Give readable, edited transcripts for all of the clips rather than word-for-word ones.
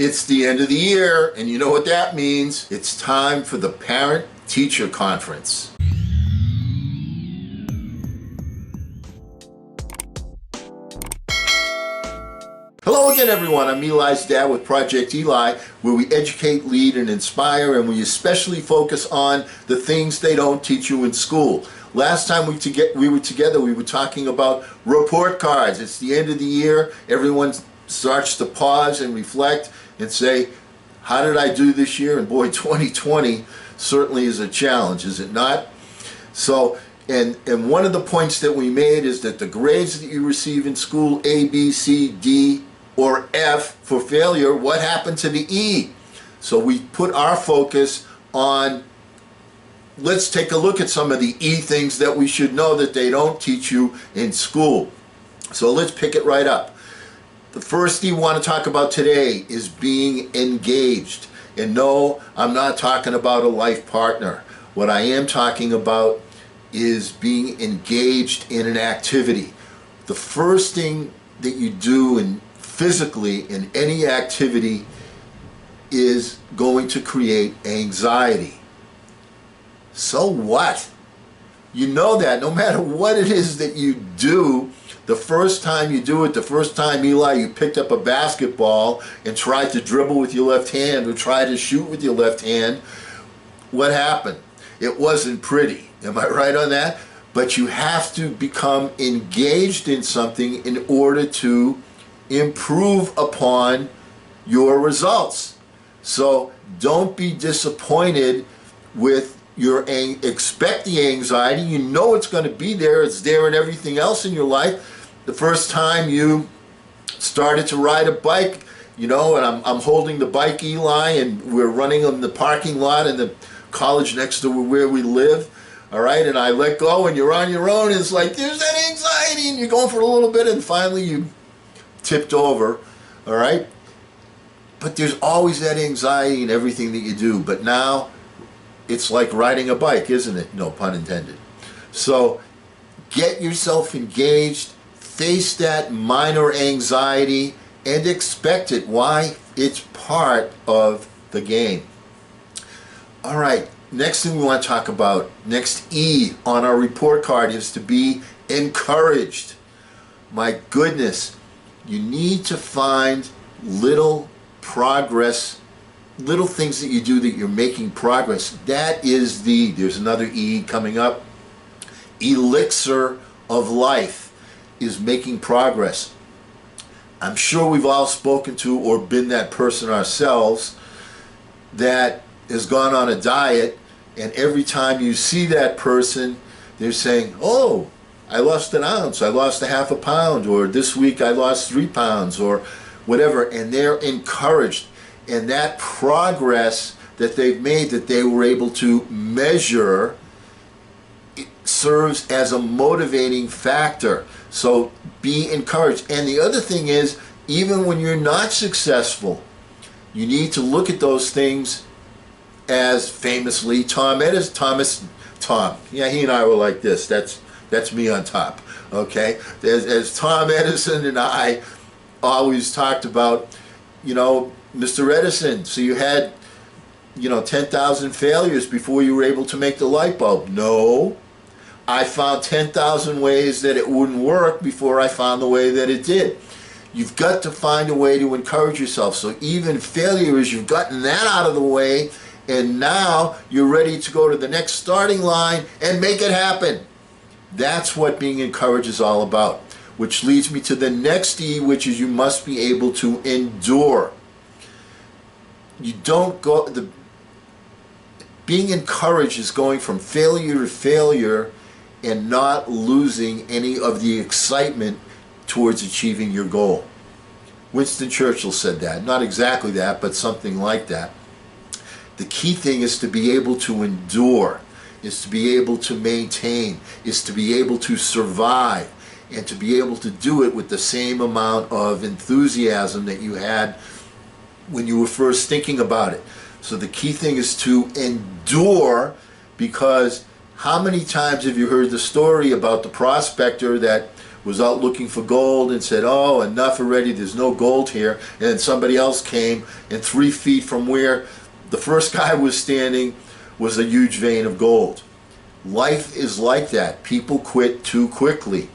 It's the end of the year, and you know what that means. It's time for the Parent-Teacher Conference. Hello again, everyone. I'm Eli's dad with Project Eli, where we educate, lead, and inspire, and we especially focus on the things they don't teach you in school. Last time we were together, we were talking about report cards. It's the end of the year. Everyone starts to pause and reflect and say, how did I do this year? And boy, 2020 certainly is a challenge, is it not? So, and one of the points that we made is that the grades that you receive in school, A, B, C, D, or F for failure, what happened to the E? So we put our focus on, let's take a look at some of the E things that we should know that they don't teach you in school. So let's pick it right up. The first E we want to talk about today is being engaged. And no, I'm not talking about a life partner. What I am talking about is being engaged in an activity. The first thing that you do physically in any activity is going to create anxiety. So what? You know that no matter what it is that you do, the first time you do it, the first time, Eli, you picked up a basketball and tried to dribble with your left hand or tried to shoot with your left hand, what happened? It wasn't pretty. Am I right on that? But you have to become engaged in something in order to improve upon your results. So don't be disappointed with expect the anxiety. You know it's going to be there. It's there in everything else in your life. The first time you started to ride a bike, you know, and I'm holding the bike, Eli, and we're running in the parking lot in the college next to where we live, all right, and I let go and you're on your own, and it's like there's that anxiety and you're going for a little bit and finally you tipped over, all right? But there's always that anxiety in everything that you do. But now it's like riding a bike, isn't it? No pun intended. So get yourself engaged, face that minor anxiety, and expect it. Why? It's part of the game. All right, next thing we want to talk about, next E on our report card is to be encouraged. My goodness, you need to find little progress, little things that you do that you're making progress. That is there's another E coming up, elixir of life is making progress. I'm sure we've all spoken to or been that person ourselves that has gone on a diet, and every time you see that person, they're saying, oh, I lost an ounce, I lost a half a pound, or this week I lost 3 pounds, or whatever, and they're encouraged. And that progress that they've made, that they were able to measure, it serves as a motivating factor. So be encouraged. And the other thing is, even when you're not successful, you need to look at those things as famously Tom, yeah, he and I were like this. That's me on top, okay? As Tom Edison and I always talked about, you know, Mr. Edison, so you had, you know, 10,000 failures before you were able to make the light bulb. No, I found 10,000 ways that it wouldn't work before I found the way that it did. You've got to find a way to encourage yourself. So even failures, you've gotten that out of the way, and now you're ready to go to the next starting line and make it happen. That's what being encouraged is all about. Which leads me to the next E, which is you must be able to endure. You don't go, being encouraged is going from failure to failure and not losing any of the excitement towards achieving your goal. Winston Churchill said that, not exactly that, but something like that. The key thing is to be able to endure, is to be able to maintain, is to be able to survive, and to be able to do it with the same amount of enthusiasm that you had when you were first thinking about it. So the key thing is to endure, because how many times have you heard the story about the prospector that was out looking for gold and said, oh, enough already, there's no gold here. And then somebody else came, and 3 feet from where the first guy was standing was a huge vein of gold. Life is like that. People quit too quickly.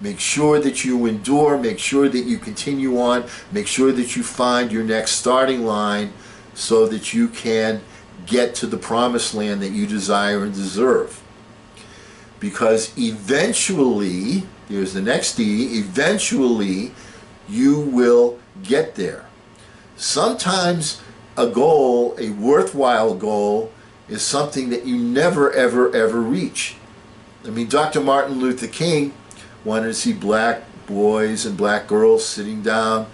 Make sure that you endure, make sure that you continue on, make sure that you find your next starting line so that you can get to the promised land that you desire and deserve. Because eventually, here's the next D, eventually you will get there. Sometimes a goal, a worthwhile goal, is something that you never, ever, ever reach. I mean, Dr. Martin Luther King wanted to see black boys and black girls sitting down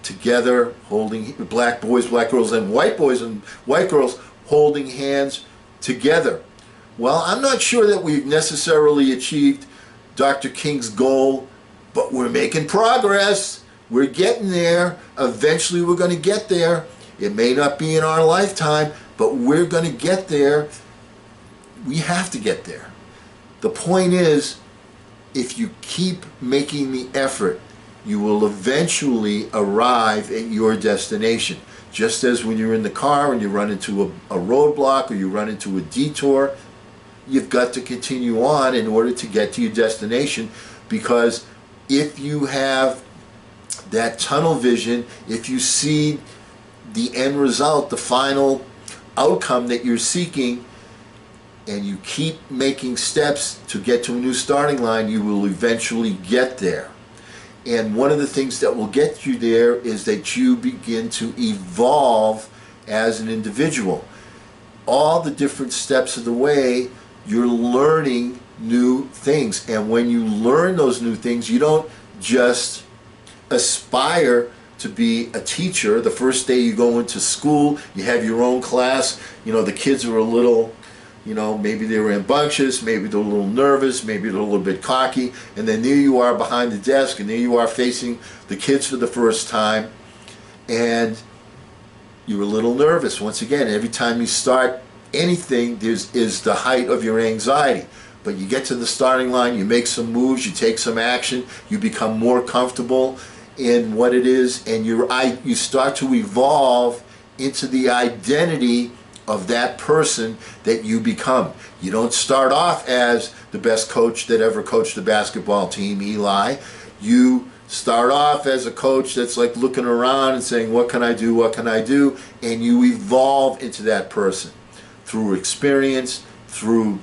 together, holding, black boys, black girls, and white boys and white girls holding hands together. Well, I'm not sure that we've necessarily achieved Dr. King's goal, but we're making progress. We're getting there. Eventually we're going to get there. It may not be in our lifetime, but we're going to get there. We have to get there. The point is, if you keep making the effort, you will eventually arrive at your destination. Just as when you're in the car and you run into a roadblock or you run into a detour, you've got to continue on in order to get to your destination, because if you have that tunnel vision, if you see the end result, the final outcome that you're seeking, and you keep making steps to get to a new starting line, you will eventually get there. And one of the things that will get you there is that you begin to evolve as an individual. All the different steps of the way, you're learning new things. And when you learn those new things, you don't just aspire to be a teacher. The first day you go into school, you have your own class. You know, the kids are a little, you know, maybe they were rambunctious, maybe they're a little nervous, maybe they're a little bit cocky, and then there you are behind the desk, and there you are facing the kids for the first time, and you're a little nervous. Once again, every time you start anything, is the height of your anxiety. But you get to the starting line, you make some moves, you take some action, you become more comfortable in what it is, and you start to evolve into the identity of that person that you become. You don't start off as the best coach that ever coached a basketball team, Eli. You start off as a coach that's like looking around and saying, what can I do, what can I do? And you evolve into that person through experience, through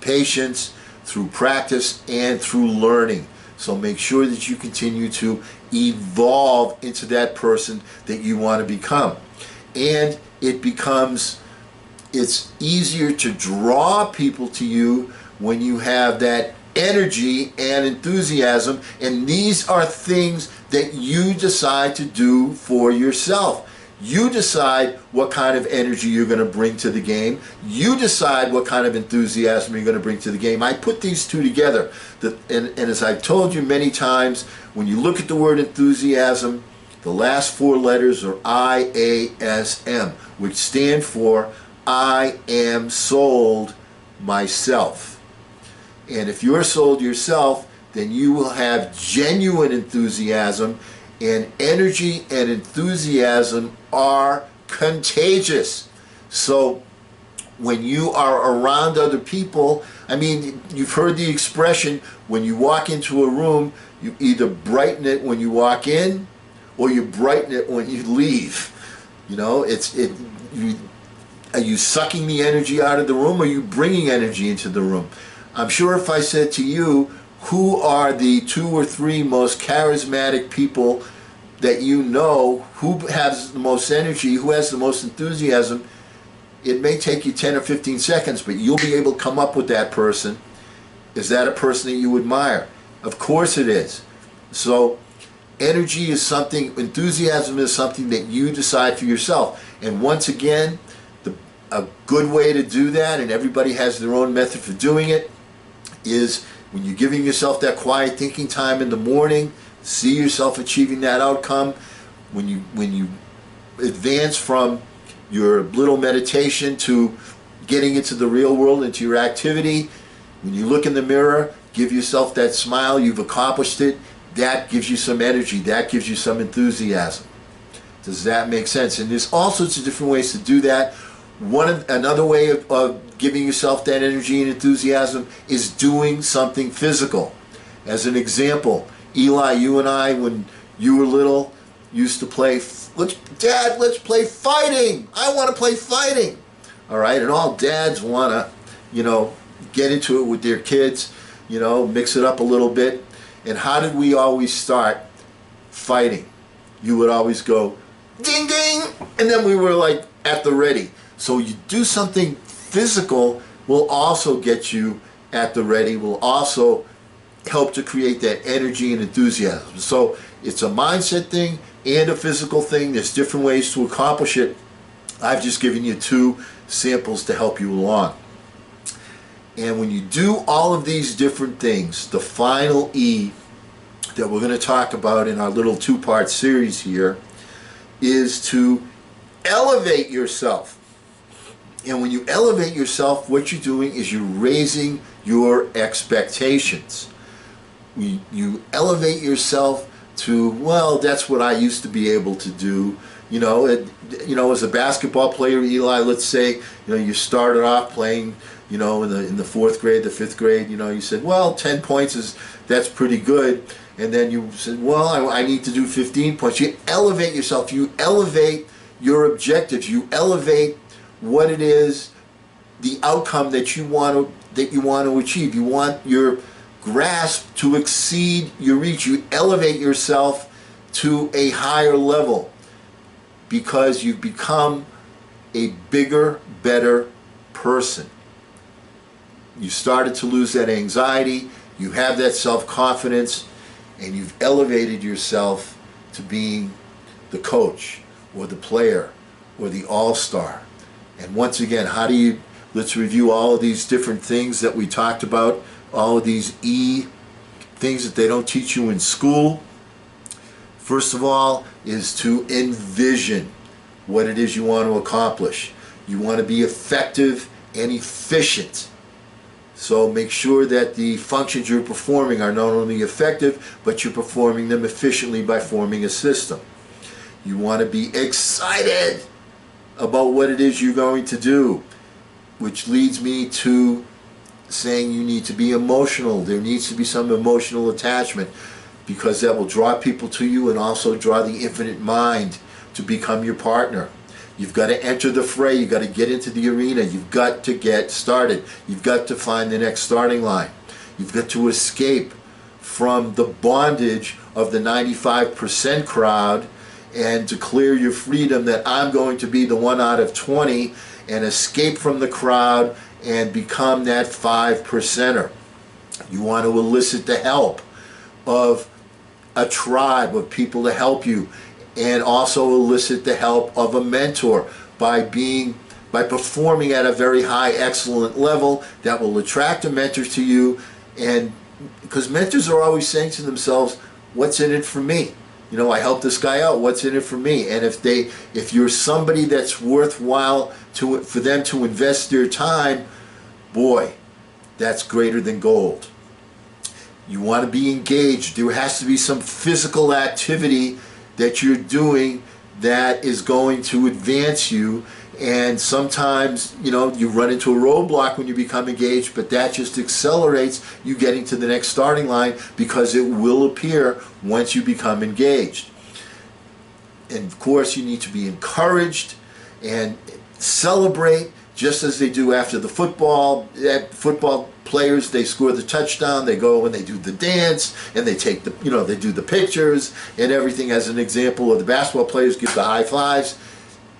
patience, through practice, and through learning. So make sure that you continue to evolve into that person that you want to become. And it's easier to draw people to you when you have that energy and enthusiasm, and these are things that you decide to do for yourself. You decide what kind of energy you're going to bring to the game. You decide what kind of enthusiasm you're going to bring to the game. I put these two together. And as I've told you many times, when you look at the word enthusiasm, the last 4 letters are IASM, which stand for I am sold myself. And if you're sold yourself, then you will have genuine enthusiasm, and energy and enthusiasm are contagious. So when you are around other people, I mean, you've heard the expression, when you walk into a room, you either brighten it when you walk in, or you brighten it when you leave. You know, are you sucking the energy out of the room, or are you bringing energy into the room? I'm sure if I said to you, who are the 2 or 3 most charismatic people that you know, who has the most energy, who has the most enthusiasm, it may take you 10 or 15 seconds, but you'll be able to come up with that person. Is that a person that you admire? Of course it is. So energy is something, enthusiasm is something that you decide for yourself. And once again, a good way to do that, and everybody has their own method for doing it, is when you're giving yourself that quiet thinking time in the morning, see yourself achieving that outcome. When you advance from your little meditation to getting into the real world, into your activity, when you look in the mirror, give yourself that smile. You've accomplished it. That gives you some energy. That gives you some enthusiasm. Does that make sense? And there's all sorts of different ways to do that. Another way of giving yourself that energy and enthusiasm is doing something physical. As an example, Eli, you and I, when you were little, used to play, Dad, let's play fighting. I want to play fighting. All right, and all dads want to, get into it with their kids, mix it up a little bit. And how did we always start fighting? You would always go, ding, ding, and then we were like at the ready. So you do something physical will also get you at the ready, will also help to create that energy and enthusiasm. So it's a mindset thing and a physical thing. There's different ways to accomplish it. I've just given you 2 samples to help you along. And when you do all of these different things, the final E that we're going to talk about in our little 2-part series here is to elevate yourself. And when you elevate yourself, what you're doing is you're raising your expectations. You elevate yourself to, well, that's what I used to be able to do. As a basketball player, Eli, let's say, you started off playing, in the 4th grade, the 5th grade, you said, well, 10 points that's pretty good. And then you said, well, I need to do 15 points. You elevate yourself. You elevate your objectives. You elevate what it is, the outcome that you want to achieve. You want your grasp to exceed your reach. You elevate yourself to a higher level because you've become a bigger, better person. You started to lose that anxiety. You have that self-confidence, and you've elevated yourself to being the coach or the player or the all-star. And once again, let's review all of these different things that we talked about, all of these E things that they don't teach you in school. First of all is to envision what it is you want to accomplish. You want to be effective and efficient. So make sure that the functions you're performing are not only effective, but you're performing them efficiently by forming a system. You want to be excited about what it is you're going to do, which leads me to saying you need to be emotional. There needs to be some emotional attachment because that will draw people to you and also draw the infinite mind to become your partner. You've got to enter the fray. You've got to get into the arena. You've got to get started. You've got to find the next starting line. You've got to escape from the bondage of the 95% crowd and declare your freedom that I'm going to be the 1 out of 20 and escape from the crowd and become that 5%er. You want to elicit the help of a tribe of people to help you, and also elicit the help of a mentor by performing at a very high, excellent level that will attract a mentor to you. And because mentors are always saying to themselves, what's in it for me? I helped this guy out, what's in it for me? And if you're somebody that's worthwhile for them to invest their time, boy, that's greater than gold. You want to be engaged. There has to be some physical activity that you're doing that is going to advance you. And sometimes, you run into a roadblock when you become engaged, but that just accelerates you getting to the next starting line because it will appear once you become engaged. And of course, you need to be encouraged and celebrate just as they do after the football players, they score the touchdown, they go and they do the dance, and they take they do the pictures and everything as an example. Of the basketball players give the high fives.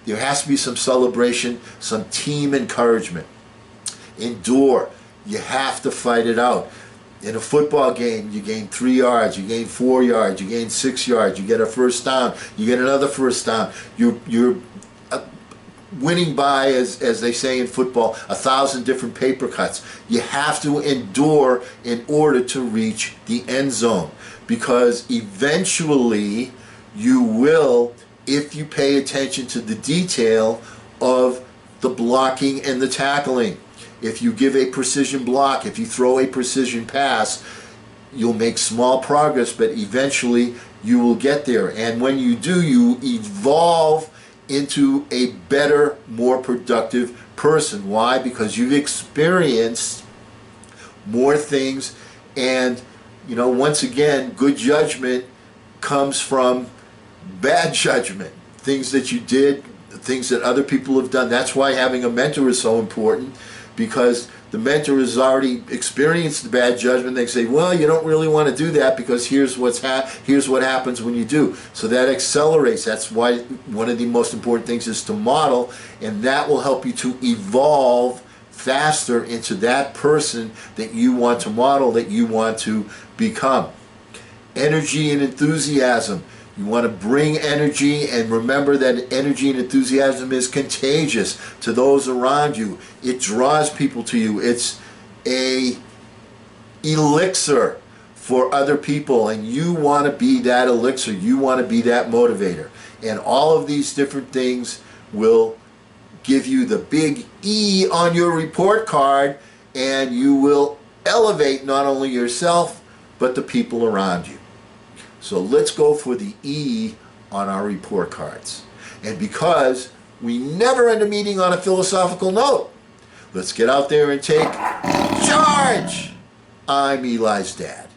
There has to be some celebration, some team encouragement. Endure. You have to fight it out. In a football game, you gain 3 yards, you gain 4 yards, you gain 6 yards, you get a first down, you get another first down. You're winning by, as they say in football, 1,000 different paper cuts. You have to endure in order to reach the end zone, because eventually you will, if you pay attention to the detail of the blocking and the tackling. if you give a precision block, if you throw a precision pass, you'll make small progress, but eventually you will get there. And when you do, you evolve into a better, more productive person. Why? Because you've experienced more things. And once again, good judgment comes from bad judgment. Things that you did, things that other people have done. That's why having a mentor is so important, because the mentor has already experienced the bad judgment. They say, well, you don't really want to do that, because here's what happens when you do. So that accelerates. That's why one of the most important things is to model, and that will help you to evolve faster into that person that you want to model, that you want to become. Energy and enthusiasm. You want to bring energy, and remember that energy and enthusiasm is contagious to those around you. It draws people to you. It's a elixir for other people, and you want to be that elixir. You want to be that motivator. And all of these different things will give you the big E on your report card, and you will elevate not only yourself, but the people around you. So let's go for the E on our report cards. And because we never end a meeting on a philosophical note, let's get out there and take charge. I'm Eli's dad.